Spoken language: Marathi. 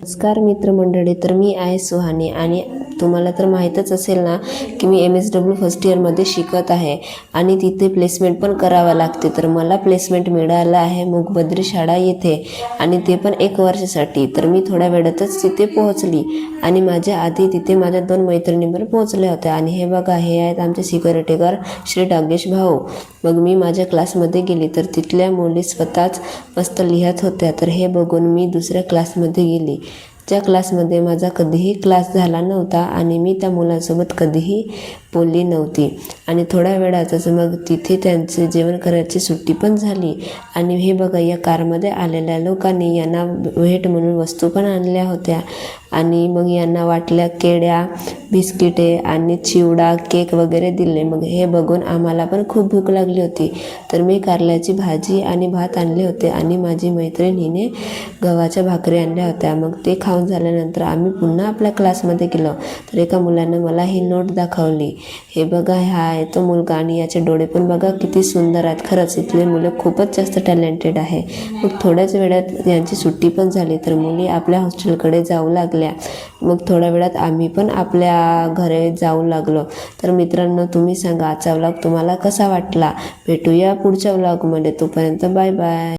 नमस्कार मित्रमंडळी, तर मी आहे सुहानी आणि तुम्हाला तर माहीतच असेल ना की मी MSW फर्स्ट इयरमध्ये शिकत आहे आणि तिथे प्लेसमेंट पण करावं लागते. तर मला प्लेसमेंट मिळालं आहे मूकबद्री शाळा येथे आणि ते पण 1 वर्षासाठी. तर मी थोड्या वेळातच तिथे पोहोचली आणि माझ्या आधी तिथे माझ्या 2 मैत्रिणींवर पोहोचल्या होत्या. आणि हे बघा, हे आहेत आमचे सिक्युरिटी गार्ड श्री डागेश भाऊ. मग मी माझ्या क्लासमध्ये गेली तर तिथल्या मुली स्वतःच मस्त लिहत होत्या. तर हे बघून मी दुसऱ्या क्लासमध्ये गेली, ज्या क्लासमध्ये माझा कधीही क्लास झाला नव्हता आणि मी त्या मुलांसोबत कधीही बोलली नव्हती. आणि थोड्या वेळातच मग तिथे त्यांचे जेवण करायची सुट्टी पण झाली. आणि हे बघा, या कारमध्ये आलेल्या लोकांनी यांना भेट म्हणून वस्तू पण आणल्या होत्या आणि मग यांना वाटल्या केळ्या, बिस्किटे आणि चिवडा, केक वगैरे दिले. मग हे बघून आम्हाला पण खूप भूक लागली होती. तर मी कारल्याची भाजी आणि भात आणले होते आणि माझी मैत्रिणीने गव्हाच्या भाकरी आणल्या होत्या. मग ते खाऊन झाल्यानंतर आम्ही पुन्हा आपल्या क्लासमध्ये गेलो. तर एका मुलानं मला ही नोट दाखवली. हे बघा, हा आहे तो मुलगा आणि याचे डोळे पण बघा किती सुंदर आहेत. खरंच इथले मुलं खूपच जास्त टॅलेंटेड आहे. मग थोड्याच वेळात यांची सुट्टी पण झाली तर मुली आपल्या हॉस्टेलकडे जाऊ लागल्या. मग थोड्या वेळात आम्ही पण आपल्या घरी जाऊ लागलो. तर मित्रांनो, तुम्ही सांगा आजचा व्लॉग तुम्हाला कसा वाटला. भेटूया पुढच्या व्लॉगमध्ये. तोपर्यंत बाय बाय.